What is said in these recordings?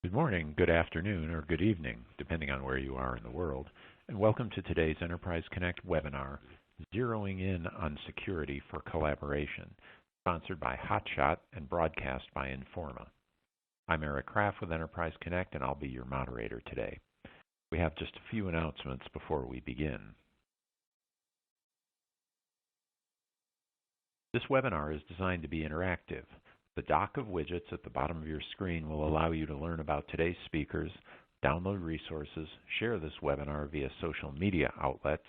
Good morning, good afternoon, or good evening, depending on where you are in the world, and welcome to today's Enterprise Connect webinar, Zeroing In on Security for Collaboration, sponsored by HotShot and broadcast by Informa. I'm Eric Kraft with Enterprise Connect, and I'll be your moderator today. We have just a few announcements before we begin. This webinar is designed to be interactive. The dock of widgets at the bottom of your screen will allow you to learn about today's speakers, download resources, share this webinar via social media outlets,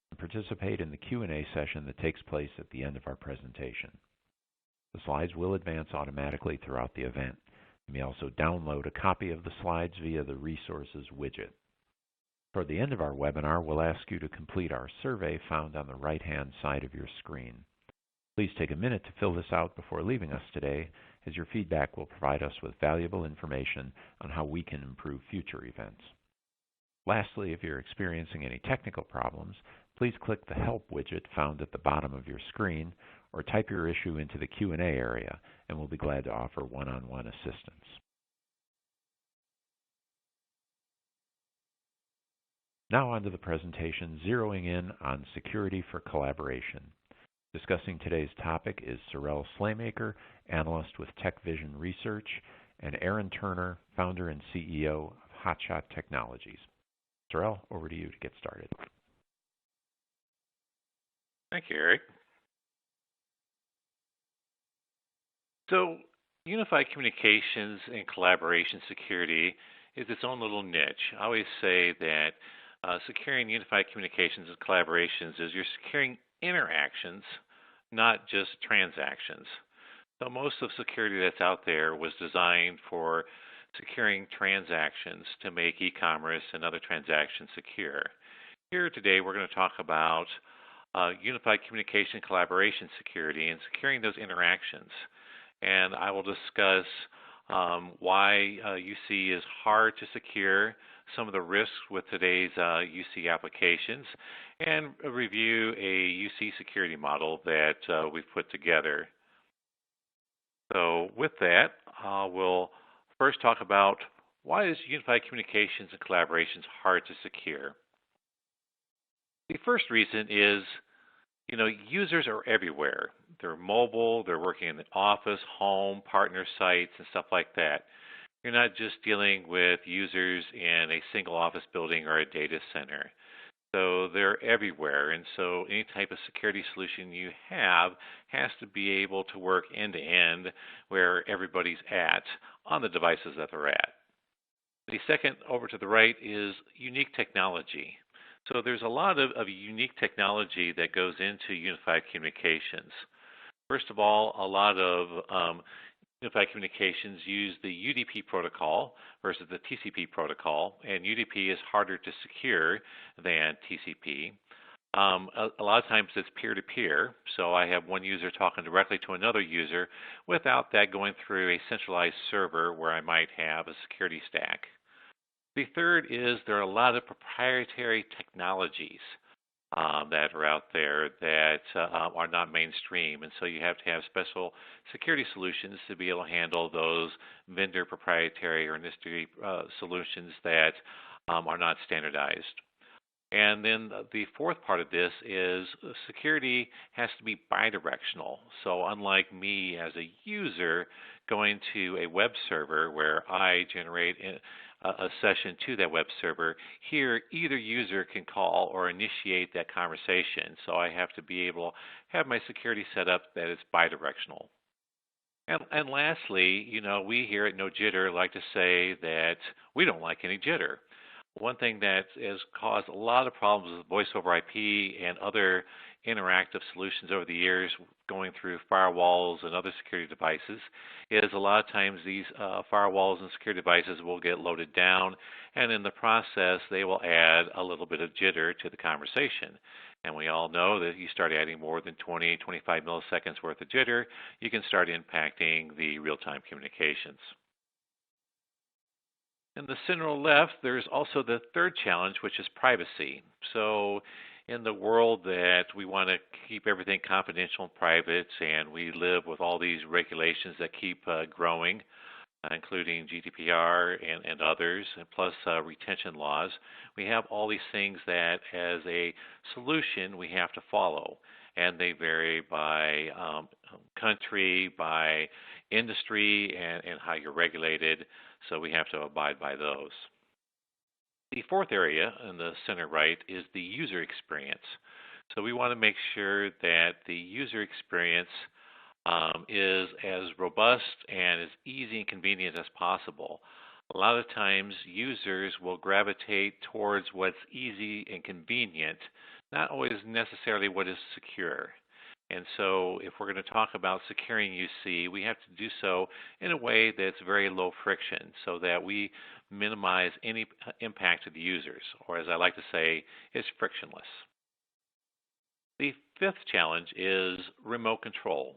and participate in the Q&A session that takes place at the end of our presentation. The slides will advance automatically throughout the event. You may also download a copy of the slides via the Resources widget. Toward the end of our webinar, we'll ask you to complete our survey found on the right-hand side of your screen. Please take a minute to fill this out before leaving us today, as your feedback will provide us with valuable information on how we can improve future events. Lastly, if you're experiencing any technical problems, please click the Help widget found at the bottom of your screen, or type your issue into the Q&A area, and we'll be glad to offer one-on-one assistance. Now on to the presentation, Zeroing In on Security for Collaboration. Discussing today's topic is Sorell Slaymaker, analyst with TechVision Research, and Aaron Turner, founder and CEO of HotShot Technologies. Sorell, over to you to get started. Thank you, Eric. So, unified communications and collaboration security is its own little niche. I always say that securing unified communications and collaborations is you're securing interactions, not just transactions. So most of security that's out there was designed for securing transactions to make e-commerce and other transactions secure. Here today we're going to talk about unified communication collaboration security and securing those interactions. And I will discuss why UC is hard to secure, some of the risks with today's UC applications, and review a UC security model that we've put together. So with that, we'll first talk about why is unified communications and collaborations hard to secure. The first reason is, users are everywhere. They're mobile, they're working in the office, home, partner sites, and stuff like that. You're not just dealing with users in a single office building or a data center. So they're everywhere, and so any type of security solution you have has to be able to work end-to-end where everybody's at on the devices that they're at. The second, over to the right, is unique technology. So there's a lot of unique technology that goes into unified communications. First of all, a lot of unified communications use the UDP protocol versus the TCP protocol, and UDP is harder to secure than TCP. A lot of times it's peer-to-peer, so I have one user talking directly to another user without that going through a centralized server where I might have a security stack. The third is there are a lot of proprietary technologies that are out there that are not mainstream, and so you have to have special security solutions to be able to handle those vendor proprietary or industry solutions that are not standardized. And then the fourth part of this is security has to be bidirectional. So unlike me as a user going to a web server where I generate a session to that web server, here either user can call or initiate that conversation. So I have to be able to have my security set up that is bidirectional. And lastly, we here at No Jitter like to say that we don't like any jitter. One thing that has caused a lot of problems with voice over IP and other interactive solutions over the years going through firewalls and other security devices is a lot of times these firewalls and security devices will get loaded down, and in the process they will add a little bit of jitter to the conversation. And we all know that if you start adding more than 20, 25 milliseconds worth of jitter, you can start impacting the real-time communications. In the center left, there's also the third challenge, which is privacy. So in the world that we want to keep everything confidential and private, and we live with all these regulations that keep growing, including GDPR and others, and plus retention laws. We have all these things that, as a solution, we have to follow, and they vary by country, by industry, and how you're regulated, so we have to abide by those. The fourth area in the center right is the user experience. So we want to make sure that the user experience is as robust and as easy and convenient as possible. A lot of times users will gravitate towards what's easy and convenient, not always necessarily what is secure. And so if we're going to talk about securing UC, we have to do so in a way that's very low friction so that we minimize any impact to the users, or as I like to say, it's frictionless. The fifth challenge is remote control.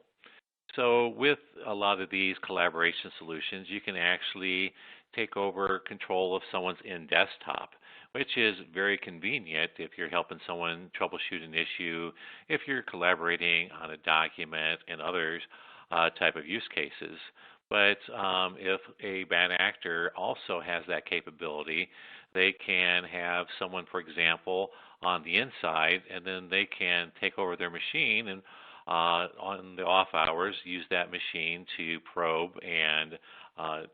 So with a lot of these collaboration solutions, you can actually take over control of someone's in-desktop, which is very convenient if you're helping someone troubleshoot an issue, if you're collaborating on a document and other type of use cases. But if a bad actor also has that capability, they can have someone, for example, on the inside, and then they can take over their machine and on the off hours, use that machine to probe and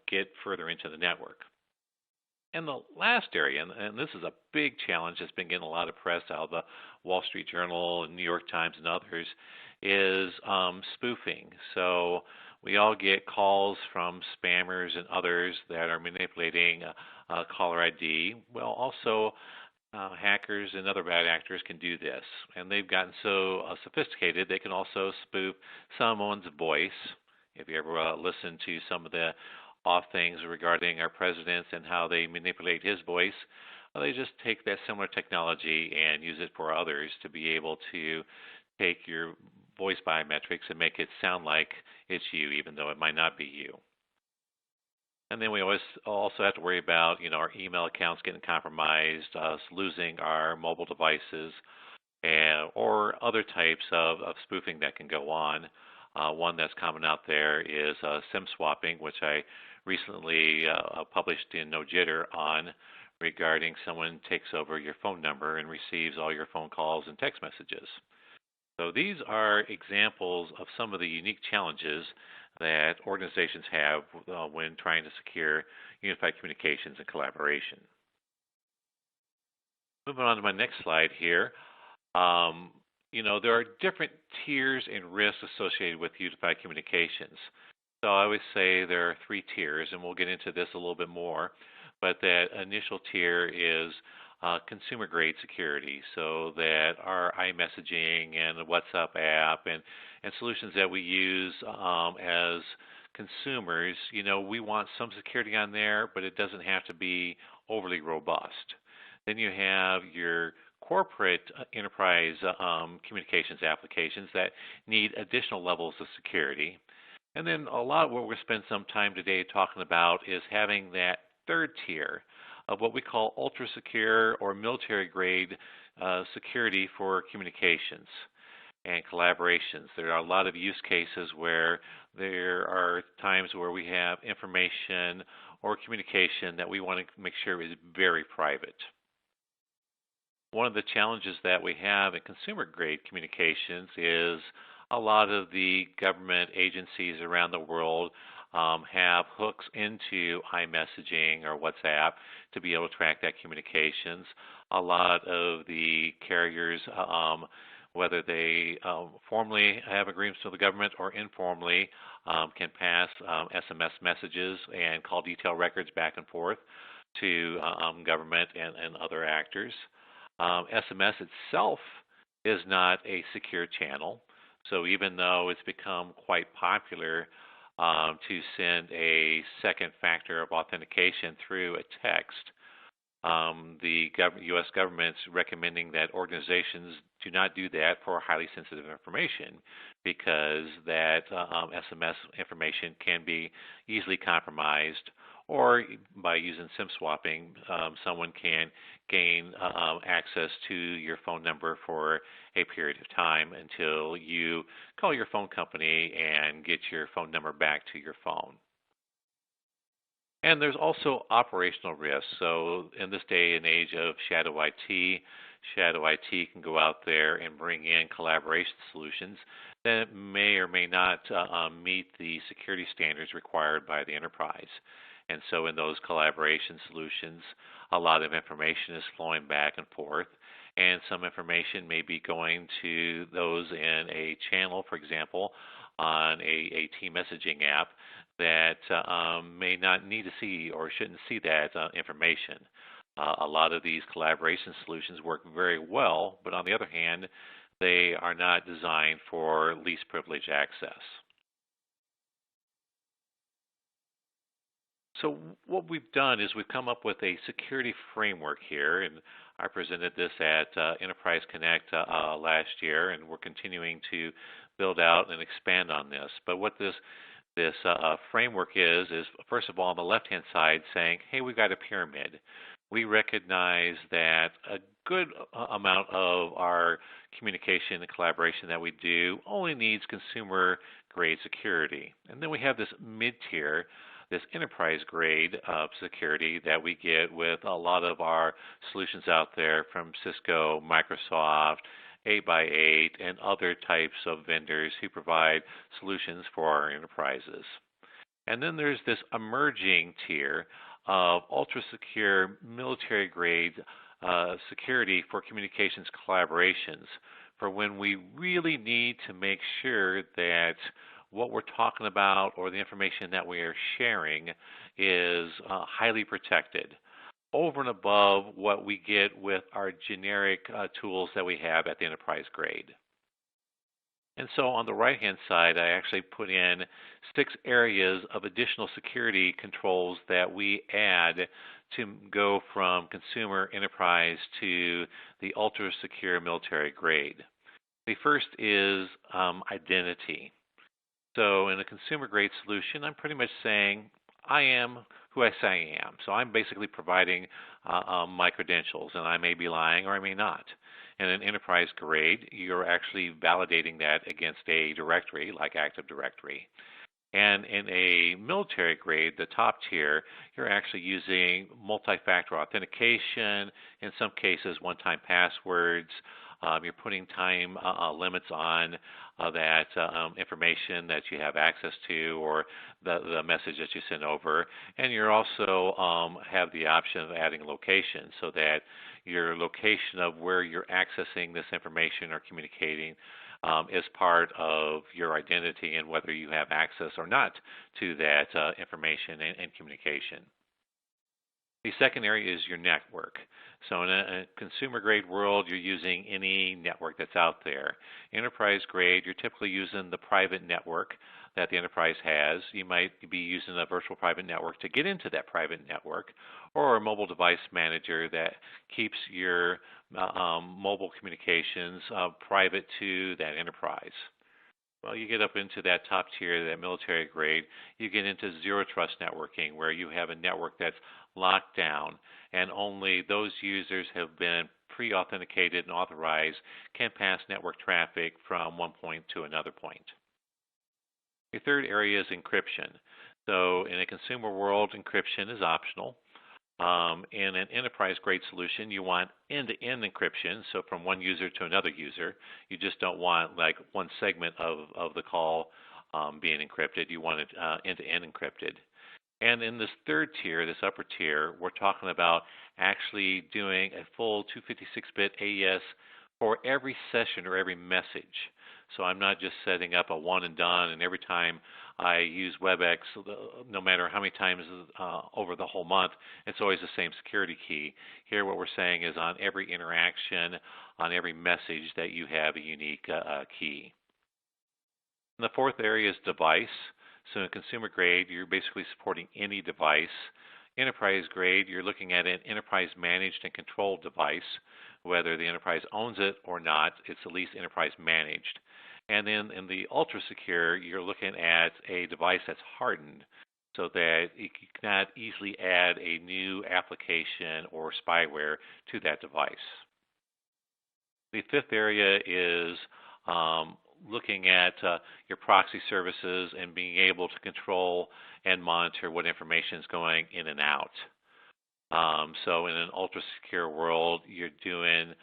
get further into the network. And the last area, and this is a big challenge that's been getting a lot of press out of the Wall Street Journal and New York Times and others, is spoofing. So we all get calls from spammers and others that are manipulating caller ID. Well, also hackers and other bad actors can do this, and they've gotten so sophisticated they can also spoof someone's voice. If you ever listen to some of the off things regarding our presidents and how they manipulate his voice, they just take that similar technology and use it for others to be able to take your voice biometrics and make it sound like it's you, even though it might not be you. And then we always also have to worry about, our email accounts getting compromised, us losing our mobile devices, or other types of spoofing that can go on. One that's common out there is SIM swapping, which I recently published in No Jitter on, regarding someone takes over your phone number and receives all your phone calls and text messages. So these are examples of some of the unique challenges that organizations have when trying to secure unified communications and collaboration. Moving on to my next slide here, there are different tiers and risks associated with unified communications. So I always say there are three tiers, and we'll get into this a little bit more, but that initial tier is consumer-grade security, so that our iMessaging and the WhatsApp app and solutions that we use as consumers, we want some security on there, but it doesn't have to be overly robust. Then you have your corporate enterprise communications applications that need additional levels of security. And then a lot of what we're spend some time today talking about is having that third tier of what we call ultra secure or military grade security for communications and collaborations. There are a lot of use cases where there are times where we have information or communication that we want to make sure is very private. One of the challenges that we have in consumer grade communications is a lot of the government agencies around the world have hooks into iMessaging or WhatsApp to be able to track that communications. A lot of the carriers, whether they formally have agreements with the government or informally, can pass SMS messages and call detail records back and forth to government and other actors. SMS itself is not a secure channel. So even though it's become quite popular to send a second factor of authentication through a text, the U.S. government's recommending that organizations do not do that for highly sensitive information, because that SMS information can be easily compromised, or by using SIM swapping, someone can gain access to your phone number for a period of time until you call your phone company and get your phone number back to your phone. And there's also operational risks. So in this day and age of shadow IT can go out there and bring in collaboration solutions that may or may not meet the security standards required by the enterprise. And so in those collaboration solutions, a lot of information is flowing back and forth, and some information may be going to those in a channel, for example, on a team messaging app that may not need to see or shouldn't see that information. A lot of these collaboration solutions work very well, but on the other hand, they are not designed for least privilege access. So what we've done is we've come up with a security framework here, and I presented this at Enterprise Connect last year, and we're continuing to build out and expand on this. But what this framework is first of all on the left-hand side saying, hey, we've got a pyramid. We recognize that a good amount of our communication and collaboration that we do only needs consumer-grade security. And then we have this mid-tier, this enterprise-grade security that we get with a lot of our solutions out there from Cisco, Microsoft, 8x8, and other types of vendors who provide solutions for our enterprises. And then there's this emerging tier of ultra-secure military-grade security for communications collaborations for when we really need to make sure that what we're talking about or the information that we are sharing is highly protected over and above what we get with our generic tools that we have at the enterprise grade. And so on the right-hand side, I actually put in 6 areas of additional security controls that we add to go from consumer enterprise to the ultra-secure military grade. The first is identity. So in a consumer-grade solution, I'm pretty much saying I am who I say I am. So I'm basically providing my credentials, and I may be lying or I may not. In an enterprise grade, you're actually validating that against a directory like Active Directory. And in a military grade, the top tier, you're actually using multi-factor authentication, in some cases one-time passwords. You're putting time limits on that information that you have access to or the message that you send over. And you're also have the option of adding location so that your location of where you're accessing this information or communicating is part of your identity and whether you have access or not to that information and communication. The second area is your network. So in a consumer-grade world, you're using any network that's out there. Enterprise-grade, you're typically using the private network that the enterprise has. You might be using a virtual private network to get into that private network, or a mobile device manager that keeps your mobile communications private to that enterprise. Well, you get up into that top tier, that military grade, you get into zero trust networking, where you have a network that's locked down and only those users have been pre-authenticated and authorized can pass network traffic from one point to another point. The third area is encryption. So in a consumer world, encryption is optional. In an enterprise-grade solution, you want end-to-end encryption, so from one user to another user. You just don't want like one segment of the call being encrypted. You want it end-to-end encrypted. And in this third tier, this upper tier, we're talking about actually doing a full 256-bit AES for every session or every message. So I'm not just setting up a one and done, and every time I use WebEx, no matter how many times over the whole month, it's always the same security key. Here what we're saying is on every interaction, on every message, that you have a unique key. And the fourth area is device. So in consumer grade, you're basically supporting any device. Enterprise grade, you're looking at an enterprise managed and controlled device. Whether the enterprise owns it or not, it's at least enterprise managed. And then in the ultra secure, you're looking at a device that's hardened so that you cannot easily add a new application or spyware to that device. The fifth area is looking at your proxy services and being able to control and monitor what information is going in and out. So in an ultra-secure world, you're doing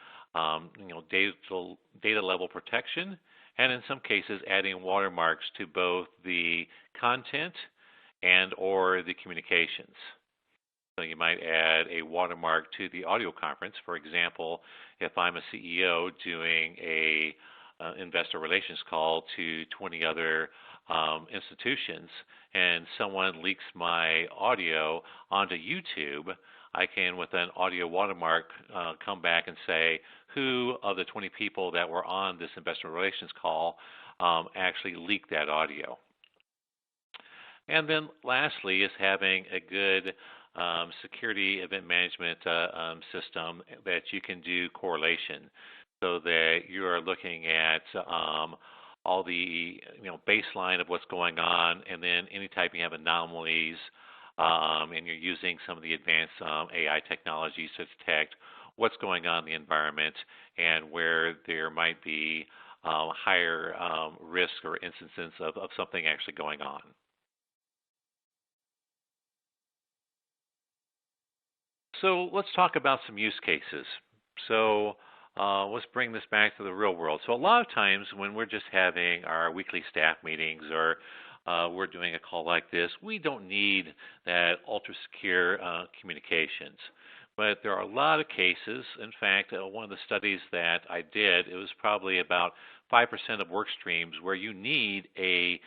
data level protection, and in some cases adding watermarks to both the content and or the communications. So you might add a watermark to the audio conference. For example, if I'm a CEO doing a investor relations call to 20 other institutions and someone leaks my audio onto YouTube, I can, with an audio watermark, come back and say who of the 20 people that were on this investor relations call actually leaked that audio. And then lastly is having a good security event management system that you can do correlation, so that you are looking at all the baseline of what's going on, and then anytime you have anomalies, and you're using some of the advanced AI technologies to detect what's going on in the environment and where there might be higher risk or instances of something actually going on. So let's talk about some use cases. So let's bring this back to the real world. So a lot of times when we're just having our weekly staff meetings or we're doing a call like this, we don't need that ultra-secure communications. But there are a lot of cases. In fact, one of the studies that I did, it was probably about 5% of work streams where you need a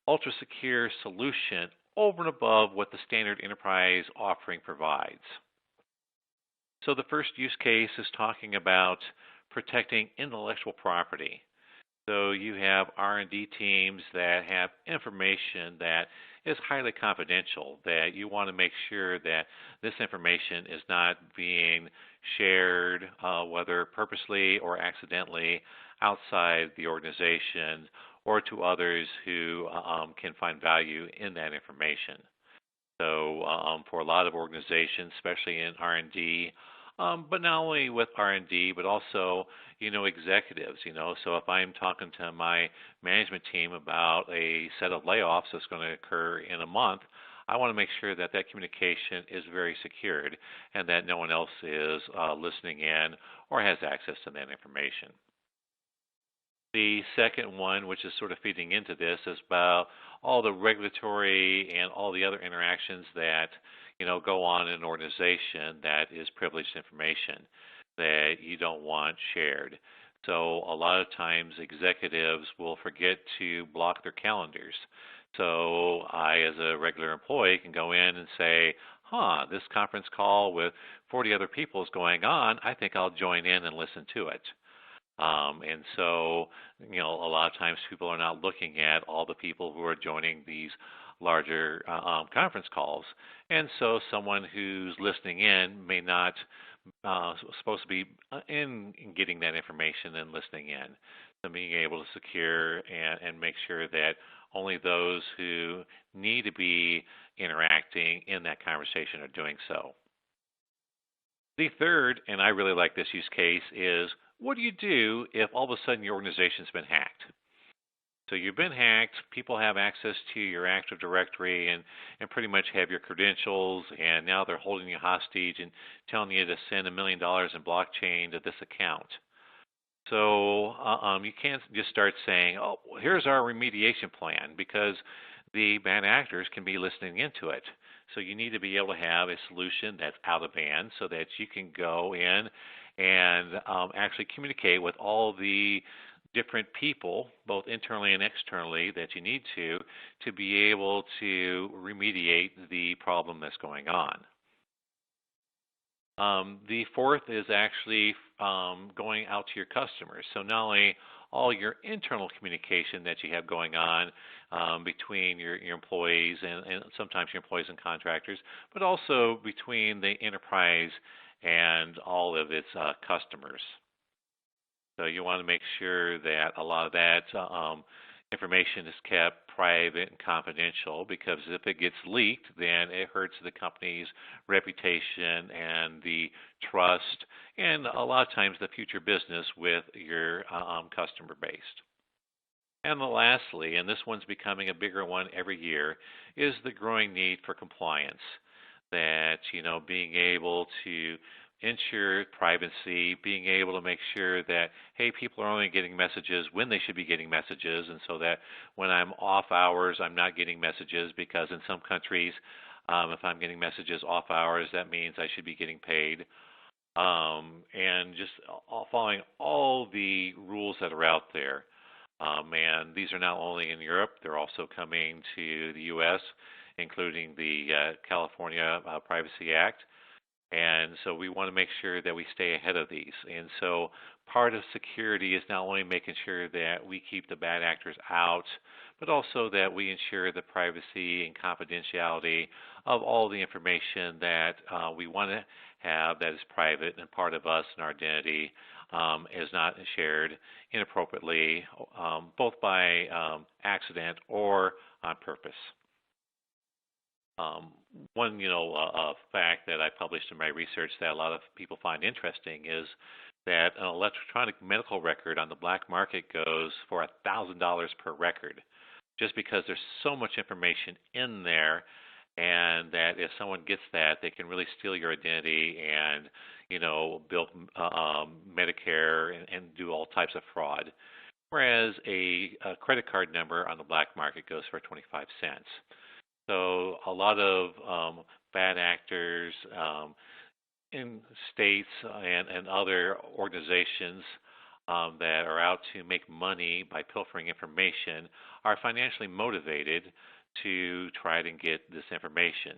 ultra-secure solution over and above what the standard enterprise offering provides. So the first use case is talking about protecting intellectual property. So you have R&D teams that have information that is highly confidential, that you want to make sure that this information is not being shared, whether purposely or accidentally, outside the organization or to others who can find value in that information. So for a lot of organizations, especially in R&D, but not only with R&D, but also, executives, So if I'm talking to my management team about a set of layoffs that's going to occur in a month, I want to make sure that that communication is very secured and that no one else is listening in or has access to that information. The second one, which is sort of feeding into this, is about all the regulatory and all the other interactions that go on in an organization that is privileged information that you don't want shared. So a lot of times executives will forget to block their calendars. So I, as a regular employee, can go in and say, this conference call with 40 other people is going on. I think I'll join in and listen to it. And so, a lot of times people are not looking at all the people who are joining these larger conference calls. And so someone who's listening in may not supposed to be in getting that information and listening in. So being able to secure and make sure that only those who need to be interacting in that conversation are doing so. The third, and I really like this use case, is what do you do if all of a sudden your organization's been hacked? So you've been hacked, people have access to your Active Directory and pretty much have your credentials, and now they're holding you hostage and telling you to send $1 million in blockchain to this account. So you can't just start saying, here's our remediation plan, because the bad actors can be listening into it. So you need to be able to have a solution that's out of band so that you can go in and actually communicate with all the different people, both internally and externally, that you need to be able to remediate the problem that's going on. The fourth is actually going out to your customers. So not only all your internal communication that you have going on between your employees and sometimes your employees and contractors, but also between the enterprise and all of its customers. So you want to make sure that a lot of that information is kept private and confidential, because if it gets leaked, then it hurts the company's reputation and the trust, and a lot of times the future business with your customer base. And lastly, and this one's becoming a bigger one every year, is the growing need for compliance. That, being able to ensure privacy, being able to make sure that, hey, people are only getting messages when they should be getting messages, and so that when I'm off hours, I'm not getting messages, because in some countries, if I'm getting messages off hours, that means I should be getting paid. And just following all the rules that are out there. And these are not only in Europe, they're also coming to the U.S., including the California Privacy Act. And so we want to make sure that we stay ahead of these. And so part of security is not only making sure that we keep the bad actors out, but also that we ensure the privacy and confidentiality of all the information that we want to have that is private and part of us and our identity is not shared inappropriately, both by accident or on purpose. One, fact that I published in my research that a lot of people find interesting is that an electronic medical record on the black market goes for $1,000 per record, just because there's so much information in there, and that if someone gets that, they can really steal your identity and, build Medicare and do all types of fraud. Whereas a credit card number on the black market goes for 25 cents. So a lot of bad actors in states and other organizations that are out to make money by pilfering information are financially motivated to try to get this information.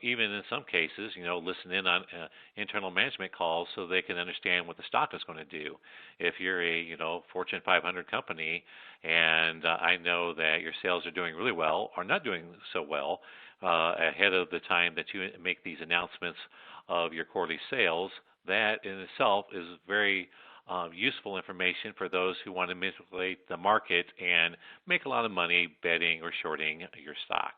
Even in some cases, listen in on internal management calls so they can understand what the stock is going to do. If you're a, Fortune 500 company and I know that your sales are doing really well or not doing so well ahead of the time that you make these announcements of your quarterly sales, that in itself is very useful information for those who want to manipulate the market and make a lot of money betting or shorting your stock.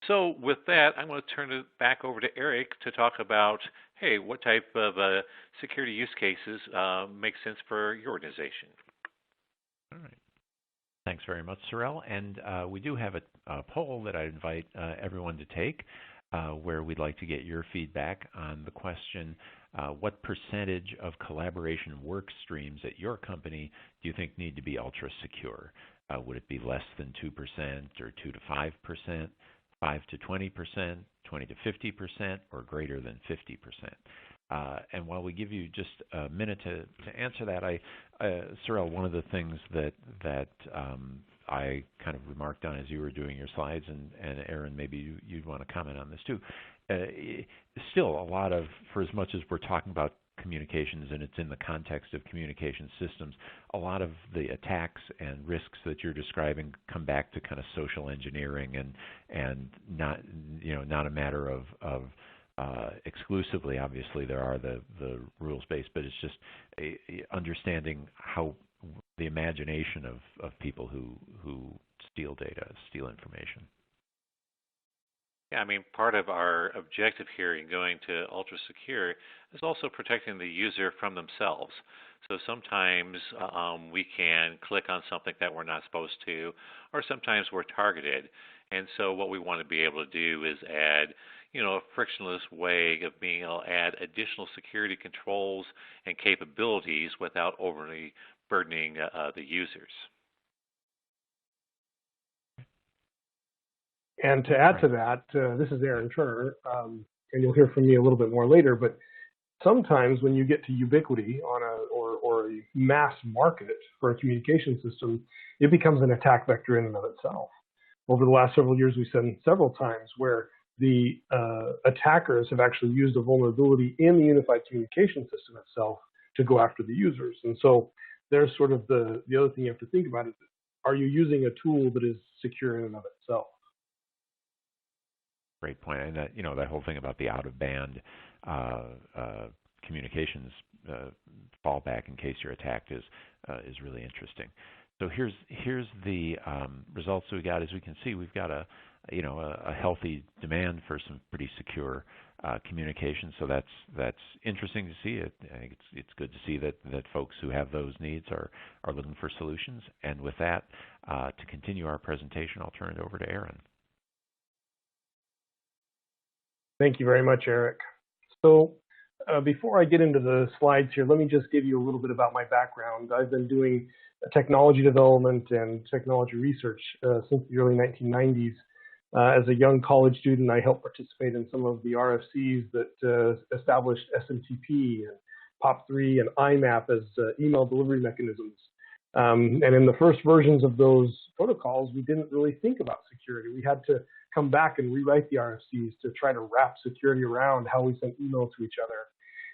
So with that, I'm going to turn it back over to Eric to talk about, hey, what type of security use cases make sense for your organization. All right. Thanks very much, Sorell. And we do have a poll that I invite everyone to take where we'd like to get your feedback on the question, what percentage of collaboration work streams at your company do you think need to be ultra secure? Would it be less than 2% or 2 to 5%? 5 to 20%, 20 to 50%, or greater than 50%. And while we give you just a minute to answer that, Sorell, one of the things that I kind of remarked on as you were doing your slides, and Aaron, maybe you'd want to comment on this too. Still, a lot of, for as much as we're talking about communications and it's in the context of communication systems, a lot of the attacks and risks that you're describing come back to kind of social engineering and not a matter of exclusively. Obviously, there are the rules-based, but it's just understanding how the imagination of people who steal data, steal information. Yeah, part of our objective here in going to ultra secure is also protecting the user from themselves. So sometimes we can click on something that we're not supposed to, or sometimes we're targeted. And so what we want to be able to do is add, a frictionless way of being able to add additional security controls and capabilities without overly burdening the users. And to add to that, this is Aaron Turner, and you'll hear from me a little bit more later, but sometimes when you get to ubiquity on or a mass market for a communication system, it becomes an attack vector in and of itself. Over the last several years, we've seen several times where the attackers have actually used a vulnerability in the unified communication system itself to go after the users. And so there's sort of the other thing you have to think about is, are you using a tool that is secure in and of itself? Great point. And that whole thing about the out-of-band communications fallback in case you're attacked is really interesting. So here's the results we got. As we can see, we've got a a healthy demand for some pretty secure communication. So that's interesting to see. I think it's good to see that folks who have those needs are looking for solutions. And with that, to continue our presentation, I'll turn it over to Aaron. Thank you very much, Eric. So before I get into the slides here, let me just give you a little bit about my background. I've been doing technology development and technology research since the early 1990s. As a young college student, I helped participate in some of the RFCs that established SMTP and POP3 and IMAP as email delivery mechanisms. And in the first versions of those protocols, we didn't really think about security. We had to come back and rewrite the RFCs to try to wrap security around how we sent email to each other.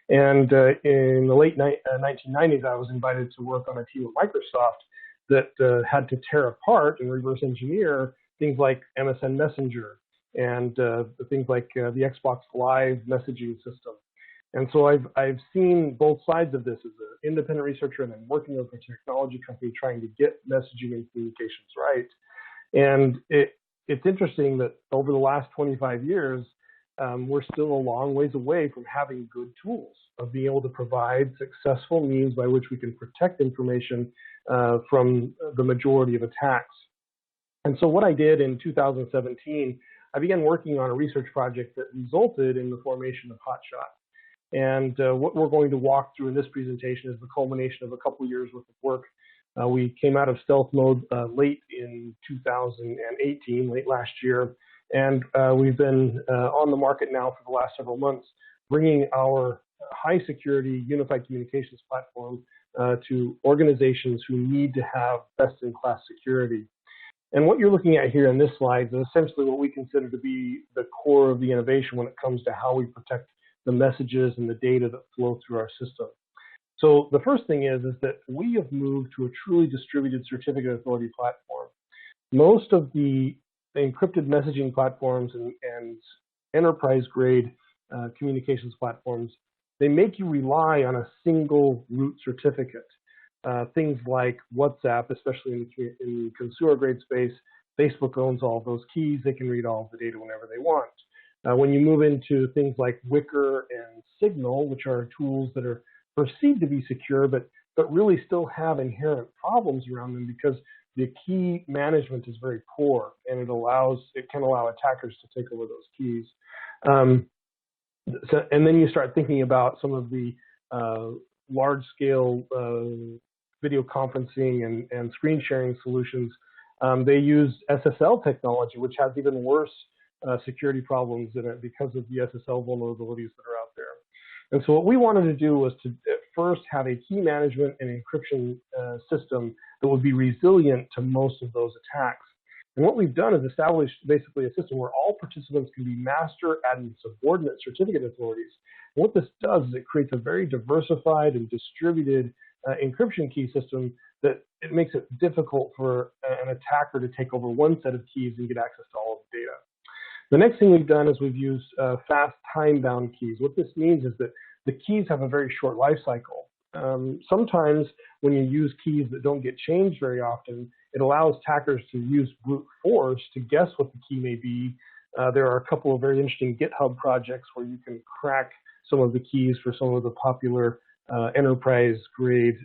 And in the late 1990s, I was invited to work on a team at Microsoft that had to tear apart and reverse engineer things like MSN Messenger and things like the Xbox Live messaging system. And so I've seen both sides of this as an independent researcher and then working with a technology company trying to get messaging and communications right. And it's interesting that over the last 25 years, we're still a long ways away from having good tools of being able to provide successful means by which we can protect information from the majority of attacks. And so what I did in 2017, I began working on a research project that resulted in the formation of Hotshot. And what we're going to walk through in this presentation is the culmination of a couple years worth of work. We came out of stealth mode late in 2018, late last year, and we've been on the market now for the last several months, bringing our high security unified communications platform to organizations who need to have best-in-class security. And what you're looking at here in this slide is essentially what we consider to be the core of the innovation when it comes to how we protect the messages and the data that flow through our system. So the first thing is that we have moved to a truly distributed certificate authority platform. Most of the encrypted messaging platforms and enterprise-grade communications platforms, they make you rely on a single root certificate. Things like WhatsApp, especially in the consumer-grade space, Facebook owns all of those keys. They can read all of the data whenever they want. When you move into things like Wicker and Signal, which are tools that are perceived to be secure, but really still have inherent problems around them because the key management is very poor, and it can allow attackers to take over those keys. And then you start thinking about some of the large-scale video conferencing and screen sharing solutions. They use SSL technology, which has even worse security problems in it because of the SSL vulnerabilities that are out there. And so what we wanted to do was to first have a key management and encryption system that would be resilient to most of those attacks. And what we've done is established basically a system where all participants can be master and subordinate certificate authorities. And what this does is it creates a very diversified and distributed encryption key system that it makes it difficult for an attacker to take over one set of keys and get access to all of the data. The next thing we've done is we've used fast time-bound keys. What this means is that the keys have a very short life cycle. Sometimes when you use keys that don't get changed very often, it allows attackers to use brute force to guess what the key may be. There are a couple of very interesting GitHub projects where you can crack some of the keys for some of the popular enterprise-grade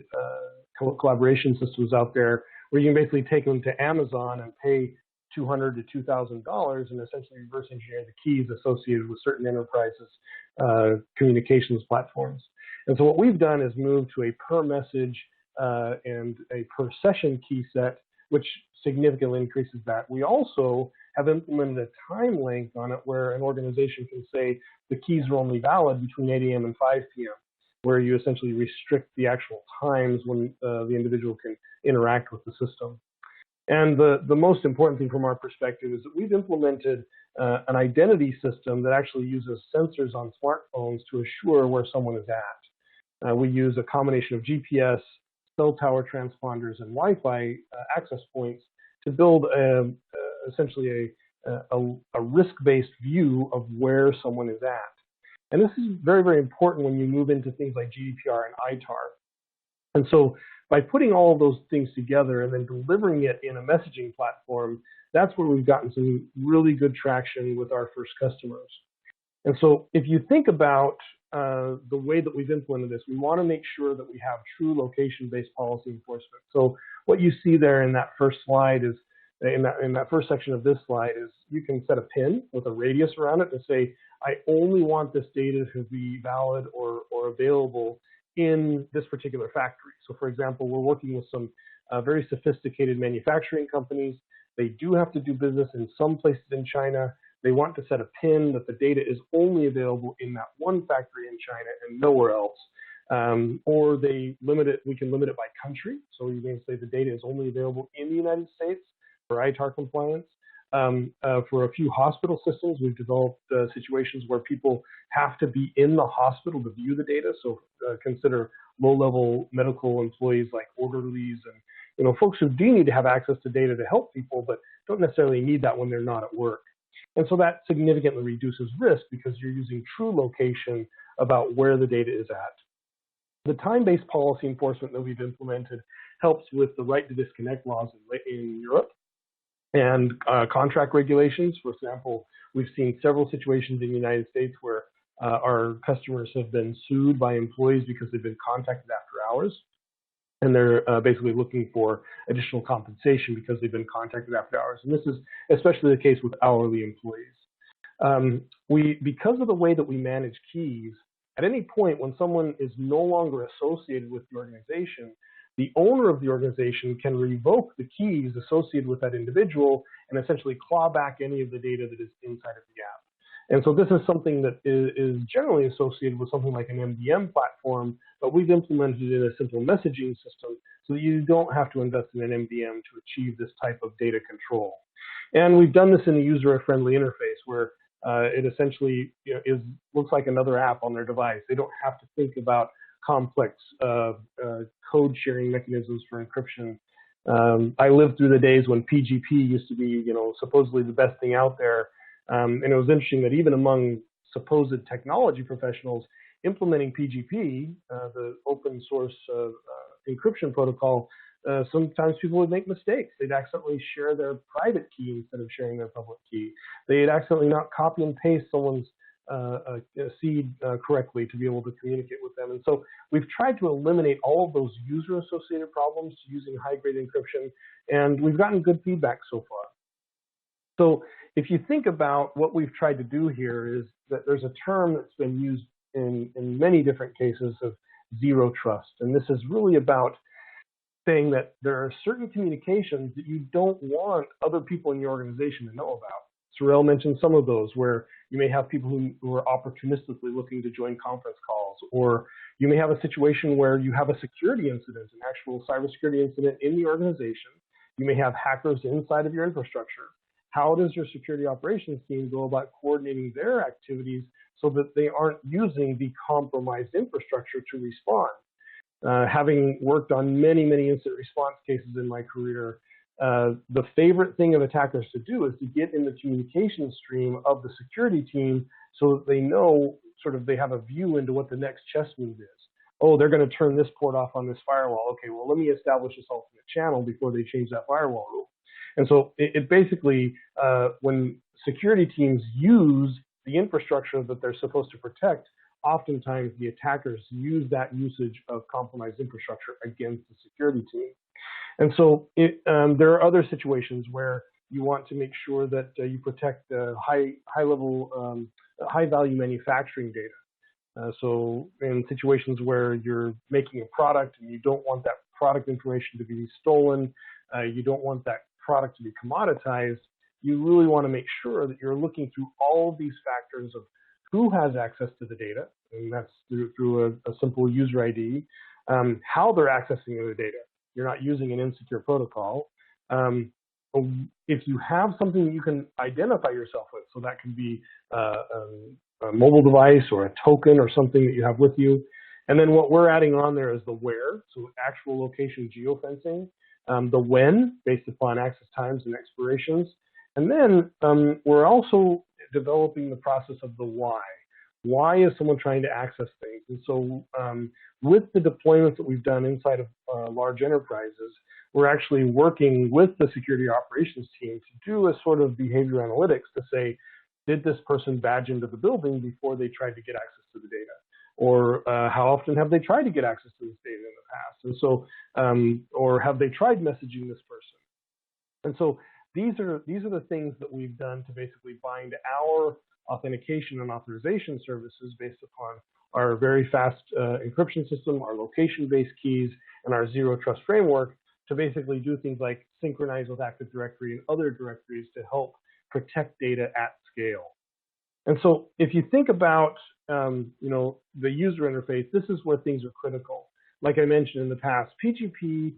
collaboration systems out there, where you can basically take them to Amazon and pay $200 to $2,000 and essentially reverse engineer the keys associated with certain enterprises' communications platforms. And so what we've done is move to a per message and a per session key set, which significantly increases that. We also have implemented a time length on it where an organization can say the keys are only valid between 8 a.m. and 5 p.m., where you essentially restrict the actual times when the individual can interact with the system. And the most important thing from our perspective is that we've implemented an identity system that actually uses sensors on smartphones to assure where someone is at. We use a combination of GPS, cell tower transponders, and Wi-Fi access points to build essentially a risk-based view of where someone is at. And this is very, very important when you move into things like GDPR and ITAR. And so by putting all of those things together and then delivering it in a messaging platform, that's where we've gotten some really good traction with our first customers. And so if you think about the way that we've implemented this, we want to make sure that we have true location-based policy enforcement. So what you see there in that first slide is, in that first section of this slide is, you can set a pin with a radius around it to say, I only want this data to be valid or available in this particular factory. So for example, we're working with some very sophisticated manufacturing companies. They do have to do business in some places in China. They want to set a pin that the data is only available in that one factory in China and nowhere else. Or they limit it, we can limit it by country. So you may say the data is only available in the United States for ITAR compliance. For a few hospital systems, we've developed situations where people have to be in the hospital to view the data. So consider low-level medical employees like orderlies and folks who do need to have access to data to help people, but don't necessarily need that when they're not at work. And so that significantly reduces risk because you're using true location about where the data is at. The time-based policy enforcement that we've implemented helps with the right to disconnect laws in Europe and contract regulations. For example, we've seen several situations in the United States where our customers have been sued by employees because they've been contacted after hours. And they're basically looking for additional compensation because they've been contacted after hours. And this is especially the case with hourly employees. Because of the way that we manage keys, at any point when someone is no longer associated with the organization, the owner of the organization can revoke the keys associated with that individual and essentially claw back any of the data that is inside of the app. And so this is something that is generally associated with something like an MDM platform, but we've implemented it in a simple messaging system so that you don't have to invest in an MDM to achieve this type of data control. And we've done this in a user-friendly interface where it essentially looks like another app on their device. They don't have to think about complex code sharing mechanisms for encryption. I lived through the days when PGP used to be, supposedly the best thing out there. And it was interesting that even among supposed technology professionals, implementing PGP, the open source encryption protocol, sometimes people would make mistakes. They'd accidentally share their private key instead of sharing their public key. They'd accidentally not copy and paste someone's seed correctly to be able to communicate with them. And so we've tried to eliminate all of those user-associated problems using high-grade encryption, and we've gotten good feedback so far. So if you think about what we've tried to do here is that there's a term that's been used in many different cases of zero trust. And this is really about saying that there are certain communications that you don't want other people in your organization to know about. Sorell mentioned some of those where you may have people who are opportunistically looking to join conference calls, or you may have a situation where you have a security incident, an actual cybersecurity incident in the organization. You may have hackers inside of your infrastructure. How does your security operations team go about coordinating their activities so that they aren't using the compromised infrastructure to respond? Having worked on many, many incident response cases in my career, the favorite thing of attackers to do is to get in the communication stream of the security team so that they know, they have a view into what the next chess move is. Oh, they're going to turn this port off on this firewall. Okay, well, let me establish this alternate channel before they change that firewall rule. And so it basically, when security teams use the infrastructure that they're supposed to protect, oftentimes the attackers use that usage of compromised infrastructure against the security team. And so there are other situations where you want to make sure that you protect high-level, high-value manufacturing data. So in situations where you're making a product and you don't want that product information to be stolen, you don't want that product to be commoditized, you really want to make sure that you're looking through all of these factors of who has access to the data, and that's through a simple user ID, how they're accessing the data. You're not using an insecure protocol. If you have something that you can identify yourself with, so that can be a mobile device or a token or something that you have with you. And then what we're adding on there is the where, so actual location geofencing, the when, based upon access times and expirations. And then we're also developing the process of the why. Why is someone trying to access things? And so with the deployments that we've done inside of large enterprises, we're actually working with the security operations team to do a sort of behavior analytics to say, did this person badge into the building before they tried to get access to the data? Or how often have they tried to get access to this data in the past? And so, or have they tried messaging this person? And so these are the things that we've done to basically bind our authentication and authorization services based upon our very fast encryption system, our location-based keys, and our zero trust framework to basically do things like synchronize with Active Directory and other directories to help protect data at scale. And so if you think about the user interface, this is where things are critical. Like I mentioned in the past, PGP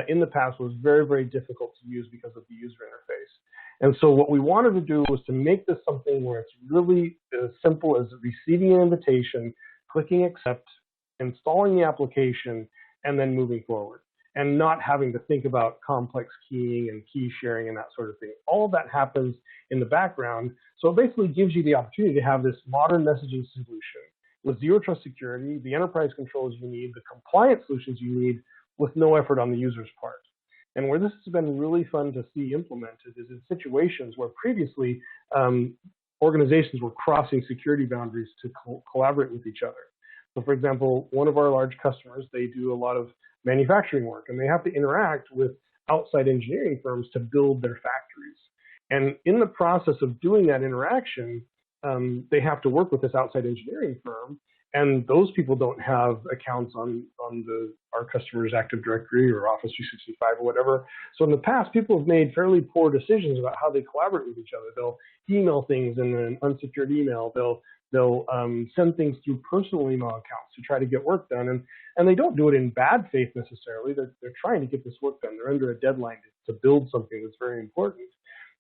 in the past was very, very difficult to use because of the user interface. And so what we wanted to do was to make this something where it's really as simple as receiving an invitation, clicking accept, installing the application, and then moving forward, and not having to think about complex keying and key sharing and that sort of thing. All of that happens in the background. So it basically gives you the opportunity to have this modern messaging solution with zero trust security, the enterprise controls you need, the compliance solutions you need with no effort on the user's part. And where this has been really fun to see implemented is in situations where previously organizations were crossing security boundaries to collaborate with each other. So for example, one of our large customers, they do a lot of manufacturing work, and they have to interact with outside engineering firms to build their factories. And in the process of doing that interaction, they have to work with this outside engineering firm, and those people don't have accounts on our customer's Active Directory or Office 365 or whatever. So in the past, people have made fairly poor decisions about how they collaborate with each other. They'll email things in an unsecured email. They'll send things through personal email accounts to try to get work done. And they don't do it in bad faith necessarily. They're trying to get this work done. They're under a deadline to build something that's very important.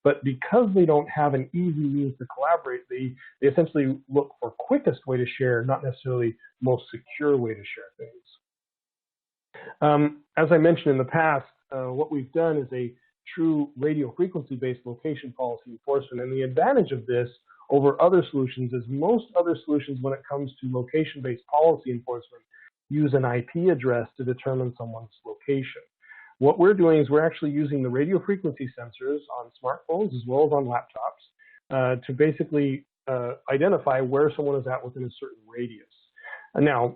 But because they don't have an easy means to collaborate, they essentially look for quickest way to share, not necessarily most secure way to share things. As I mentioned in the past, what we've done is a true radio frequency-based location policy enforcement. And the advantage of this over other solutions is most other solutions, when it comes to location-based policy enforcement, use an IP address to determine someone's location. What we're doing is we're actually using the radio frequency sensors on smartphones as well as on laptops to basically identify where someone is at within a certain radius. And now,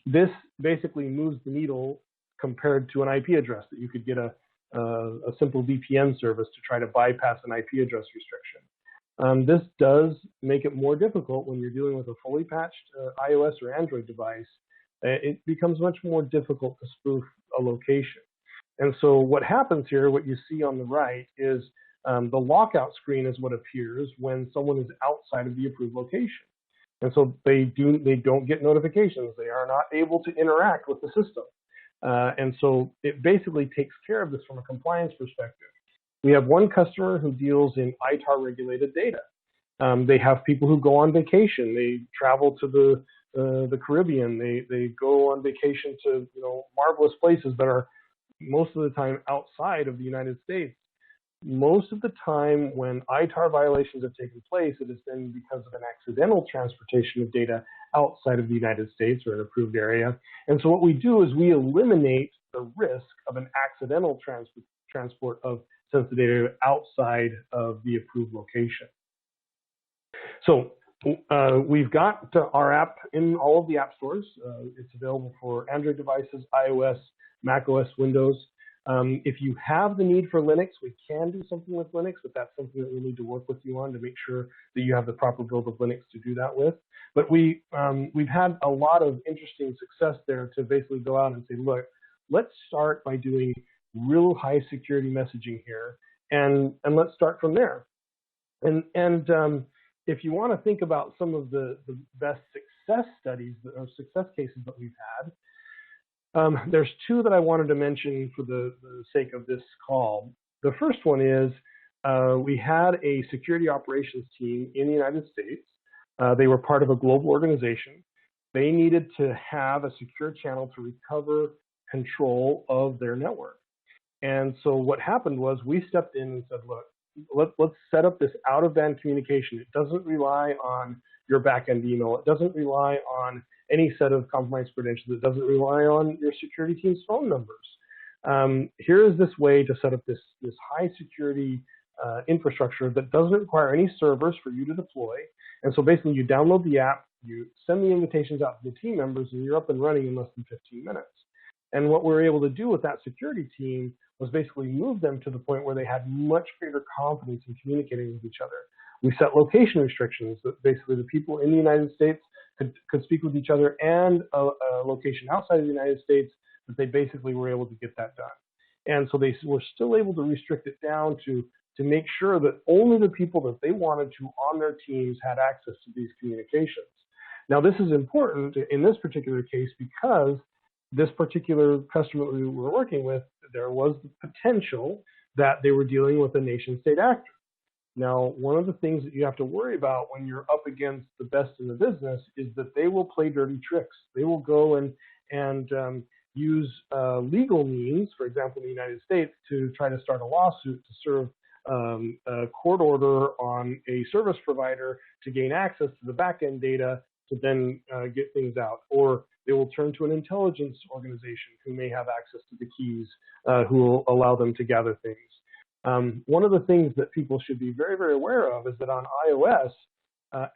this basically moves the needle compared to an IP address that you could get a simple VPN service to try to bypass an IP address restriction. This does make it more difficult when you're dealing with a fully patched iOS or Android device. It becomes much more difficult to spoof a location. And so what happens here, what you see on the right, is the lockout screen is what appears when someone is outside of the approved location. And so they don't get notifications. They are not able to interact with the system. And so it basically takes care of this from a compliance perspective. We have one customer who deals in ITAR regulated data. They have people who go on vacation. They travel to the Caribbean. They go on vacation to marvelous places that are most of the time outside of the United States. Most of the time when ITAR violations have taken place, it has been because of an accidental transportation of data outside of the United States or an approved area. And so what we do is we eliminate the risk of an accidental transport of sensitive data outside of the approved location. So we've got our app in all of the app stores. It's available for Android devices, iOS, Mac OS, Windows. If you have the need for Linux, we can do something with Linux, but that's something that we'll need to work with you on to make sure that you have the proper build of Linux to do that with. But we've had a lot of interesting success there to basically go out and say, look, let's start by doing real high security messaging here, and let's start from there. And if you want to think about some of the best success studies or success cases that we've had, there's two that I wanted to mention for the sake of this call. The first one is we had a security operations team in the United States. They were part of a global organization. They needed to have a secure channel to recover control of their network. And so what happened was we stepped in and said, look, let's set up this out-of-band communication. It doesn't rely on your back-end email. It doesn't rely on any set of compromised credentials. It doesn't rely on your security team's phone numbers. Here is this way to set up this high security infrastructure that doesn't require any servers for you to deploy. And so basically you download the app, you send the invitations out to the team members, and you're up and running in less than 15 minutes. And what we were able to do with that security team was basically move them to the point where they had much greater confidence in communicating with each other. We set location restrictions that basically the people in the United States could speak with each other, and a location outside of the United States, that they basically were able to get that done. And so they were still able to restrict it down to make sure that only the people that they wanted to on their teams had access to these communications. Now, this is important in this particular case because this particular customer we were working with, there was the potential that they were dealing with a nation-state actor. Now, one of the things that you have to worry about when you're up against the best in the business is that they will play dirty tricks. They will go and use legal means, for example, in the United States, to try to start a lawsuit to serve a court order on a service provider to gain access to the back-end data to then get things out. Or they will turn to an intelligence organization who may have access to the keys, who will allow them to gather things. One of the things that people should be very, very aware of is that on iOS,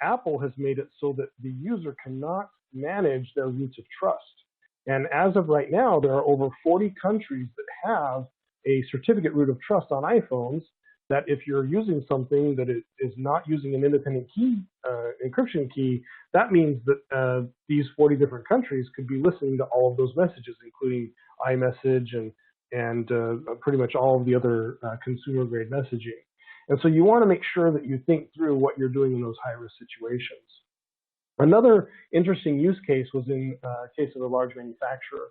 Apple has made it so that the user cannot manage their roots of trust. And as of right now, there are over 40 countries that have a certificate root of trust on iPhones, that if you're using something that is not using an independent key, encryption key, that means that these 40 different countries could be listening to all of those messages, including iMessage and pretty much all of the other consumer-grade messaging. And so you want to make sure that you think through what you're doing in those high-risk situations. Another interesting use case was in case of a large manufacturer.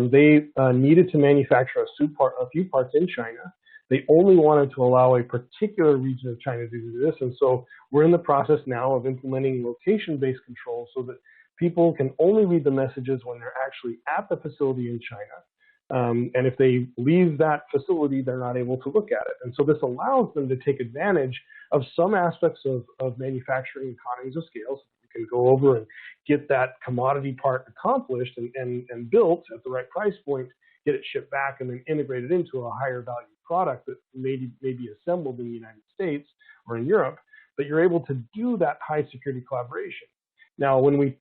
They needed to manufacture a few parts in China. They only wanted to allow a particular region of China to do this, and so we're in the process now of implementing location-based control so that people can only read the messages when they're actually at the facility in China. And if they leave that facility, they're not able to look at it. And so this allows them to take advantage of some aspects of manufacturing economies of scale, so you can go over and get that commodity part accomplished and built at the right price point, get it shipped back, and then integrated into a higher value product that may be assembled in the United States or in Europe, but you're able to do that high security collaboration. Now, when we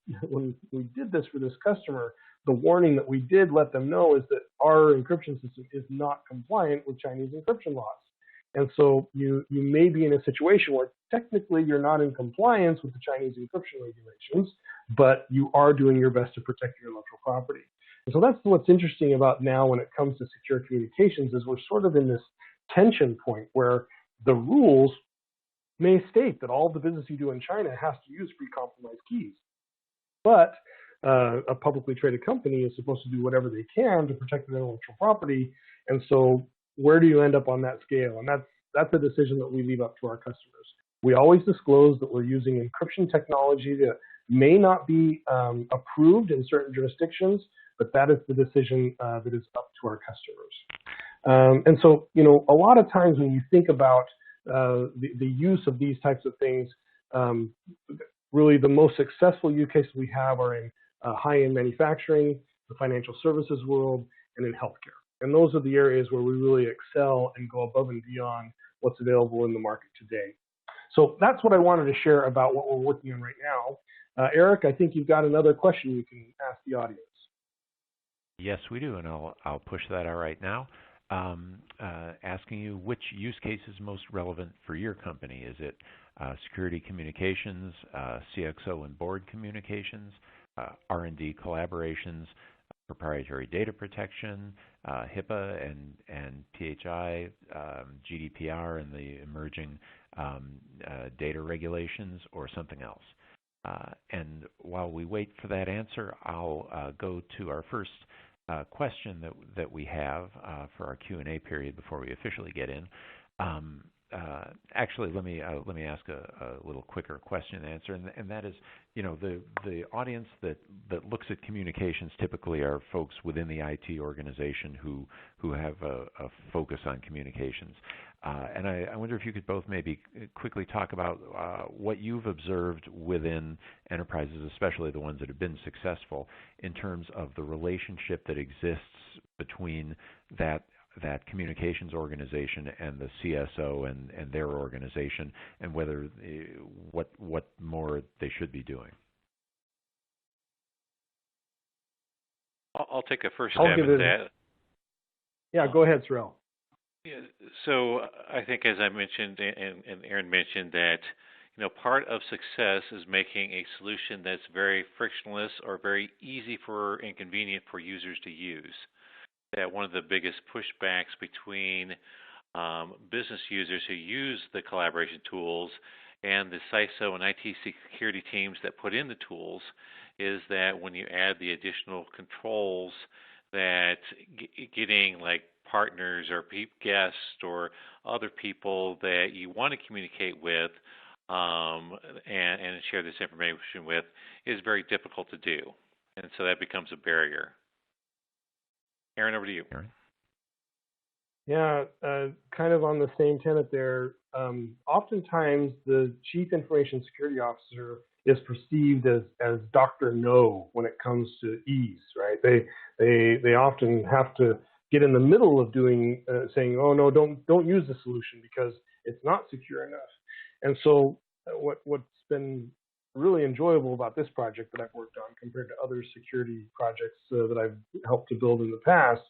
did this for this customer, the warning that we did let them know is that our encryption system is not compliant with Chinese encryption laws. And so you may be in a situation where technically you're not in compliance with the Chinese encryption regulations, but you are doing your best to protect your intellectual property. And so that's what's interesting about now when it comes to secure communications, is we're sort of in this tension point where the rules may state that all the business you do in China has to use pre-compromised keys. But a publicly traded company is supposed to do whatever they can to protect their intellectual property. And so where do you end up on that scale? And that's a decision that we leave up to our customers. We always disclose that we're using encryption technology that may not be approved in certain jurisdictions, but that is the decision that is up to our customers. And so, you know, a lot of times when you think about the use of these types of things, really the most successful use cases we have are in high-end manufacturing, the financial services world, and in healthcare. And those are the areas where we really excel and go above and beyond what's available in the market today. So that's what I wanted to share about what we're working on right now. Eric, I think you've got another question you can ask the audience. Yes, we do, and I'll push that out right now. Asking you which use case is most relevant for your company. Is it security communications, CXO and board communications, R&D collaborations, proprietary data protection, HIPAA and PHI, GDPR and the emerging data regulations, or something else? And while we wait for that answer, I'll go to our first question that we have for our Q&A period before we officially get in. Actually, let me ask a little quicker question and answer, and that is, you know, the audience that looks at communications typically are folks within the IT organization who have a focus on communications. And I wonder if you could both maybe quickly talk about what you've observed within enterprises, especially the ones that have been successful, in terms of the relationship that exists between that communications organization and the CSO and their organization, and whether what more they should be doing. I'll take a first stab at that. Yeah, go ahead, Sorell. Yeah, so I think, as I mentioned and Aaron mentioned, that part of success is making a solution that's very frictionless or very easy and convenient for users to use. That one of the biggest pushbacks between business users who use the collaboration tools and the CISO and IT security teams that put in the tools is that when you add the additional controls, that getting like partners or guests or other people that you want to communicate with and share this information with is very difficult to do. And so that becomes a barrier. Aaron, over to you. Aaron? Yeah, kind of on the same tenet there. Oftentimes, the Chief Information Security Officer is perceived as Dr. No when it comes to ease, right? They often have to get in the middle of saying, oh no, don't use the solution because it's not secure enough. And so what's been really enjoyable about this project that I've worked on compared to other security projects that I've helped to build in the past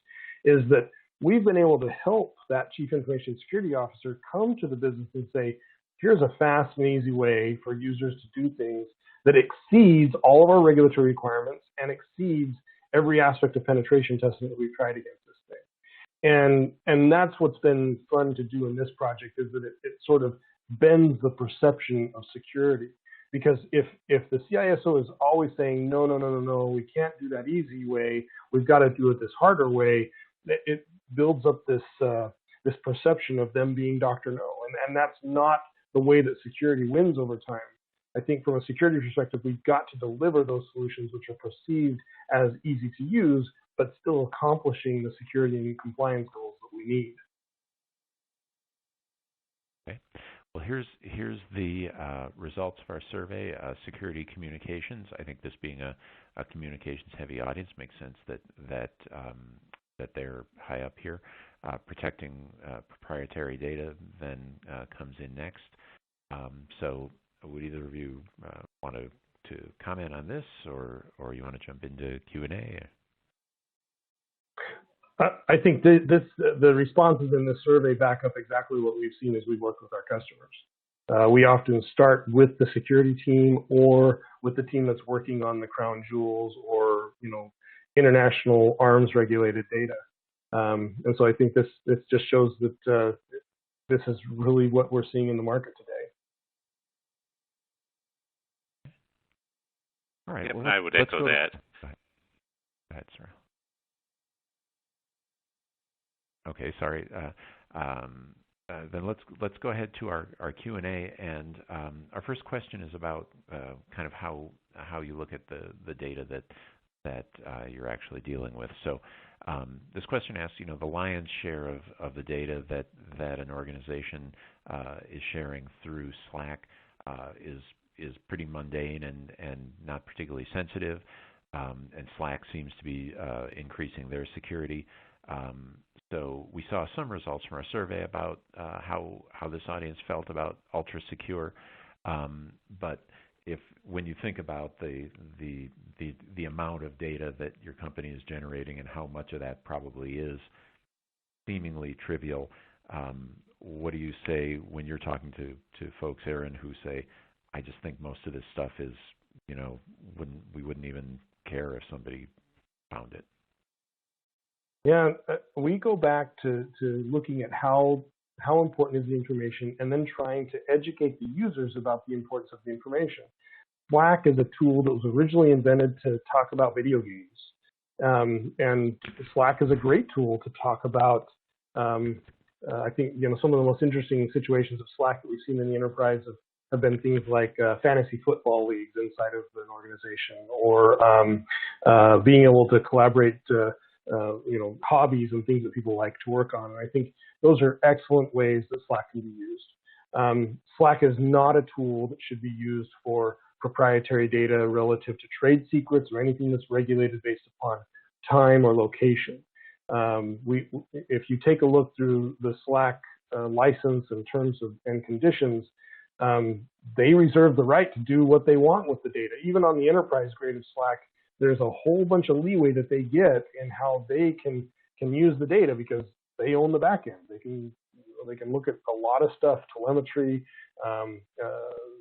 is that we've been able to help that Chief Information Security Officer come to the business and say, here's a fast and easy way for users to do things that exceeds all of our regulatory requirements and exceeds every aspect of penetration testing that we've tried against this thing. And that's what's been fun to do in this project, is that it sort of bends the perception of security. Because if the CISO is always saying, no, we can't do that easy way, we've got to do it this harder way, it builds up this perception of them being Dr. No. And that's not the way that security wins over time. I think from a security perspective, we've got to deliver those solutions which are perceived as easy to use, but still accomplishing the security and compliance goals that we need. Okay. Well, here's the results of our survey, security communications. I think this being a communications-heavy audience makes sense that they're high up here. Protecting proprietary data then comes in next. So would either of you want to comment on this, or you want to jump into Q&A? I think the responses in this survey back up exactly what we've seen as we work with our customers. We often start with the security team or with the team that's working on the crown jewels or international arms regulated data. And so I think this just shows that this is really what we're seeing in the market today. All right. Yep, well, I would echo that. Go ahead, sir. Okay, sorry. Then let's go ahead to our Q&A, and our first question is about kind of how you look at the data that you're actually dealing with. So this question asks, the lion's share of the data that an organization is sharing through Slack is pretty mundane and not particularly sensitive, and Slack seems to be increasing their security. So we saw some results from our survey about how this audience felt about ultra secure, but when you think about the amount of data that your company is generating and how much of that probably is seemingly trivial, what do you say when you're talking to folks, Aaron, who say, I just think most of this stuff is, we wouldn't even care if somebody found it? Yeah, we go back to looking at how important is the information and then trying to educate the users about the importance of the information. Slack is a tool that was originally invented to talk about video games. And Slack is a great tool to talk about, I think, some of the most interesting situations of Slack that we've seen in the enterprise have been things like fantasy football leagues inside of an organization, or being able to collaborate hobbies and things that people like to work on. And I think those are excellent ways that Slack can be used. Slack is not a tool that should be used for proprietary data relative to trade secrets or anything that's regulated based upon time or location. If you take a look through the Slack license in terms of and conditions, they reserve the right to do what they want with the data. Even on the enterprise grade of Slack, there's a whole bunch of leeway that they get in how they can use the data because they own the back end. They can look at a lot of stuff, telemetry,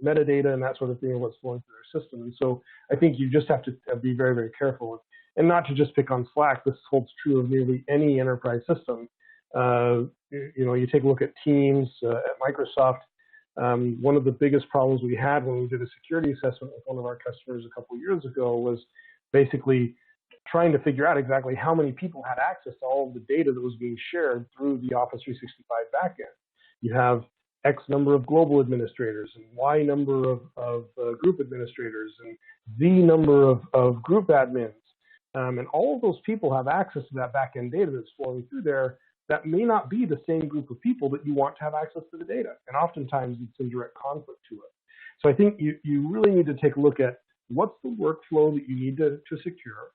metadata, and that sort of thing, and what's flowing through their system. And so I think you just have to be very, very careful, and not to just pick on Slack. This holds true of nearly any enterprise system. You take a look at Teams at Microsoft. One of the biggest problems we had when we did a security assessment with one of our customers a couple of years ago was basically trying to figure out exactly how many people had access to all of the data that was being shared through the Office 365 backend. You have X number of global administrators and Y number of group administrators and Z number of group admins. And all of those people have access to that backend data that's flowing through there. That may not be the same group of people that you want to have access to the data. And oftentimes it's in direct conflict to it. So I think you really need to take a look at what's the workflow that you need to secure.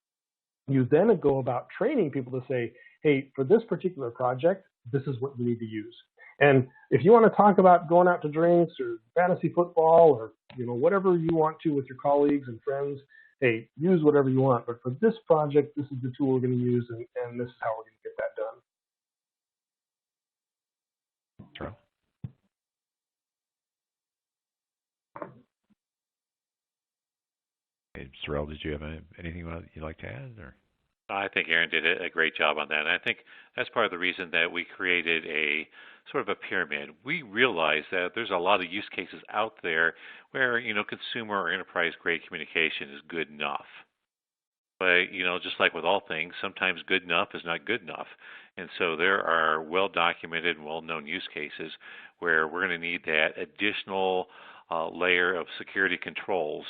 You then go about training people to say, hey, for this particular project, this is what you need to use. And if you want to talk about going out to drinks or fantasy football or whatever you want to with your colleagues and friends, hey, use whatever you want. But for this project, this is the tool we're going to use, and this is how we're going to get that done. Sorell? Hey, Sorell, did you have anything you'd like to add? Or? I think Aaron did a great job on that. And I think that's part of the reason that we created a sort of a pyramid. We realize that there's a lot of use cases out there where, consumer or enterprise grade communication is good enough. But, just like with all things, sometimes good enough is not good enough. And so there are well-documented and well-known use cases where we're going to need that additional layer of security controls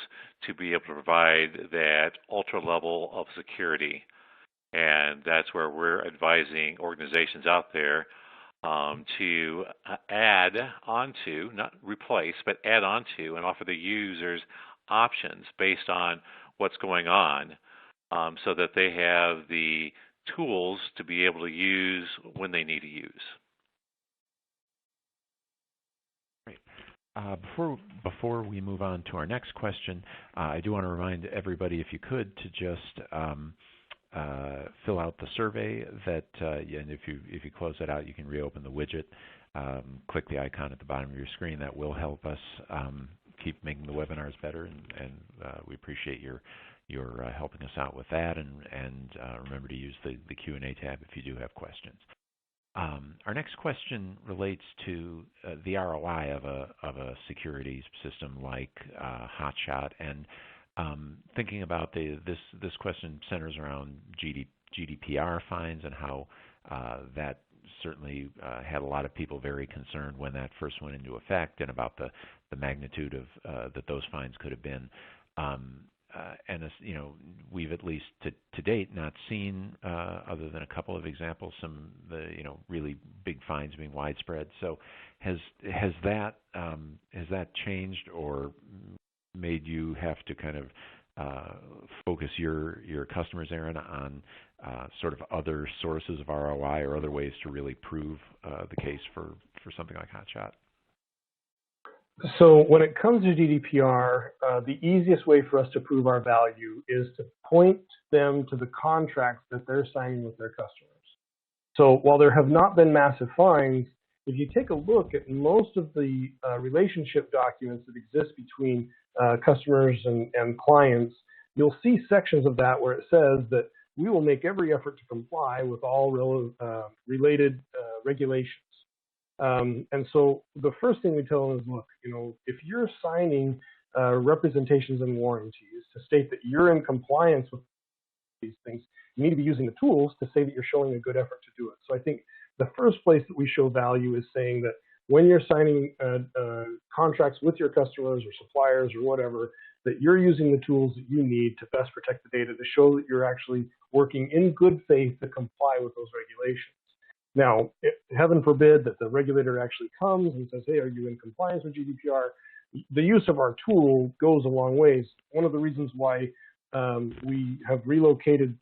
to be able to provide that ultra level of security. And that's where we're advising organizations out there to add onto, not replace, but add onto and offer the users options based on what's going on so that they have the tools to be able to use when they need to use. Great. Before we move on to our next question, I do want to remind everybody, if you could, to just fill out the survey that, and if you close it out, you can reopen the widget. Click the icon at the bottom of your screen. That will help us keep making the webinars better, and we appreciate your helping us out with that. And remember to use the Q&A tab if you do have questions. Our next question relates to the ROI of a security system like Hotshot, and thinking about this question centers around GDPR fines and how that certainly had a lot of people very concerned when that first went into effect, and about the magnitude of that those fines could have been. And we've at least to date not seen, other than a couple of examples, some really big fines being widespread. So has that changed or made you have to kind of focus your customers, Aaron, on sort of other sources of ROI or other ways to really prove the case for something like Hotshot? So when it comes to GDPR, the easiest way for us to prove our value is to point them to the contracts that they're signing with their customers. So while there have not been massive fines, if you take a look at most of the relationship documents that exist between customers and clients, you'll see sections of that where it says that we will make every effort to comply with all related regulations. And so the first thing we tell them is, look, if you're signing representations and warranties to state that you're in compliance with these things, you need to be using the tools to say that you're showing a good effort to do it. So I think the first place that we show value is saying that when you're signing contracts with your customers or suppliers or whatever, that you're using the tools that you need to best protect the data to show that you're actually working in good faith to comply with those regulations. Now, heaven forbid that the regulator actually comes and says, hey, are you in compliance with GDPR? The use of our tool goes a long ways. One of the reasons why we have relocated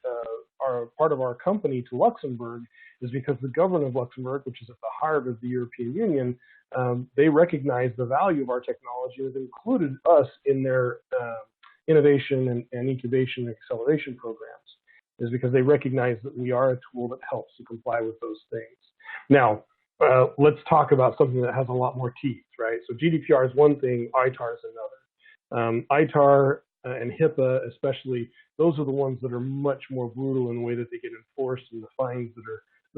part of our company to Luxembourg is because the government of Luxembourg, which is at the heart of the European Union, they recognize the value of our technology and have included us in their innovation and incubation and acceleration programs, is because they recognize that we are a tool that helps to comply with those things. Now, let's talk about something that has a lot more teeth, right? So GDPR is one thing, ITAR is another. ITAR and HIPAA especially, those are the ones that are much more brutal in the way that they get enforced and the fines that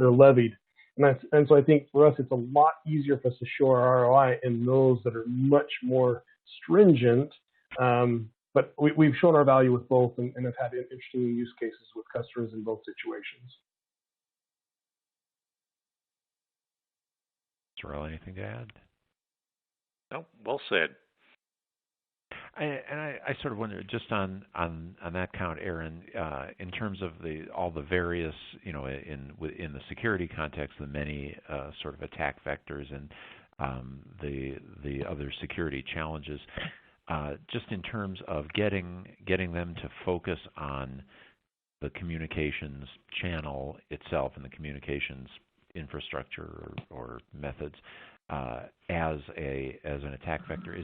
are levied. And so I think for us, it's a lot easier for us to show our ROI in those that are much more stringent. But we've shown our value with both and have had interesting use cases with customers in both situations. Sorell, anything to add? No, well said. I sort of wonder, just on that count, Aaron, in terms of all the various, in the security context, the many sort of attack vectors and the other security challenges, just in terms of getting them to focus on the communications channel itself and the communications infrastructure or methods as an attack vector.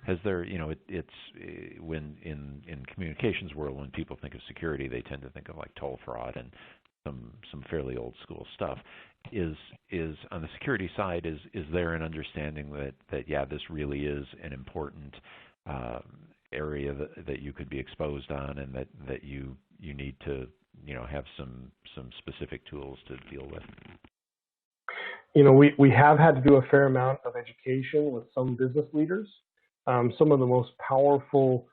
Has there, it's when in communications world, when people think of security, they tend to think of like toll fraud and some fairly old school stuff. Is on the security side, is there an understanding that yeah, this really is an important area that you could be exposed on, and that you need to have some specific tools to deal with? We have had to do a fair amount of education with some business leaders. Some of the most powerful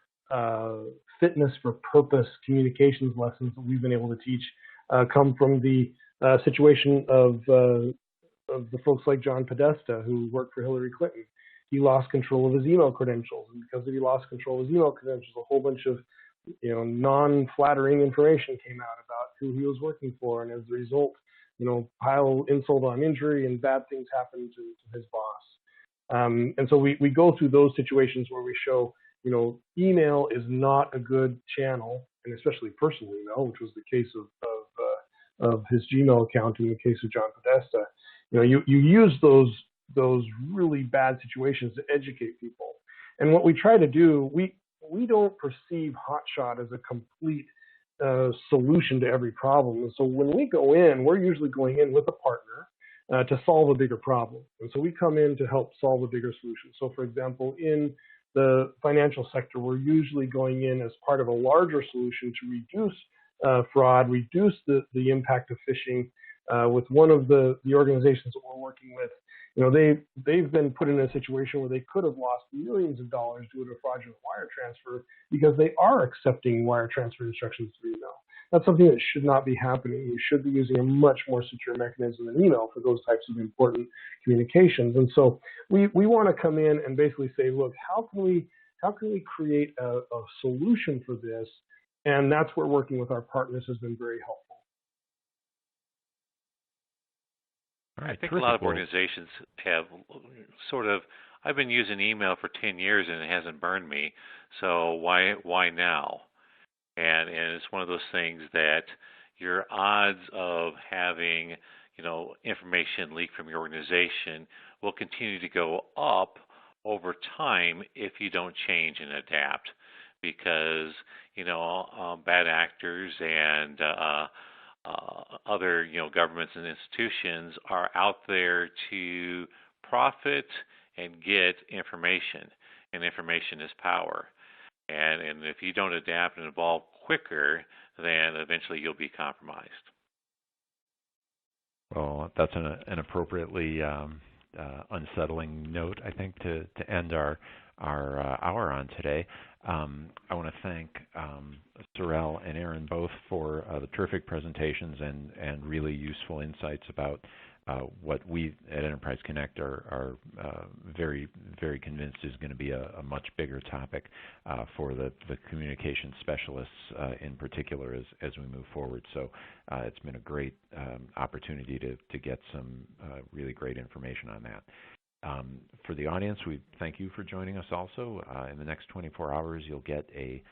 fitness for purpose communications lessons that we've been able to teach come from the situation of the folks like John Podesta, who worked for Hillary Clinton. He lost control of his email credentials, and because he lost control of his email credentials, a whole bunch of non-flattering information came out about who he was working for, and as a result, pile insult on injury, and bad things happen to his boss. And so we go through those situations where we show, email is not a good channel, and especially personal email, which was the case of his Gmail account in the case of John Podesta. You use those really bad situations to educate people. And what we try to do, we don't perceive Hotshot as a complete solution to every problem. And so when we go in, we're usually going in with a partner to solve a bigger problem. And so we come in to help solve a bigger solution. So for example, in the financial sector, we're usually going in as part of a larger solution to reduce fraud, reduce the impact of phishing. With one of the organizations that we're working with, they've been put in a situation where they could have lost millions of dollars due to a fraudulent wire transfer because they are accepting wire transfer instructions through email. That's something that should not be happening. You should be using a much more secure mechanism than email for those types of important communications. And so we want to come in and basically say, look, how can we create a solution for this? And that's where working with our partners has been very helpful. I think a lot of organizations have I've been using email for 10 years and it hasn't burned me, so why now? And it's one of those things that your odds of having, information leak from your organization will continue to go up over time if you don't change and adapt, because, bad actors and other governments and institutions are out there to profit and get information, and information is power. And if you don't adapt and evolve quicker, then eventually you'll be compromised. Well, that's an appropriately unsettling note, I think, to end our hour on today. I want to thank Sorell and Aaron both for the terrific presentations and really useful insights about what we at Enterprise Connect are very, very convinced is going to be a much bigger topic for the communication specialists in particular as we move forward. So it's been a great opportunity to get some really great information on that. For the audience, we thank you for joining us also. In the next 24 hours, you'll get a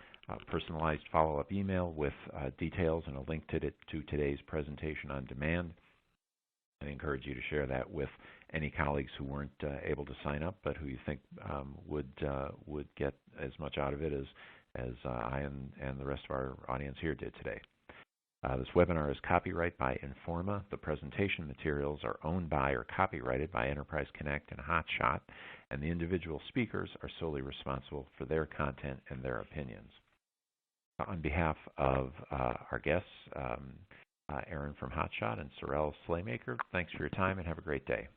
personalized follow-up email with details and a link to today's presentation on demand. I encourage you to share that with any colleagues who weren't able to sign up, but who you think would get as much out of it as I and the rest of our audience here did today. This webinar is copyright by Informa. The presentation materials are owned by or copyrighted by Enterprise Connect and HotShot, and the individual speakers are solely responsible for their content and their opinions. On behalf of our guests, Aaron from HotShot and Sorell Slaymaker, thanks for your time and have a great day.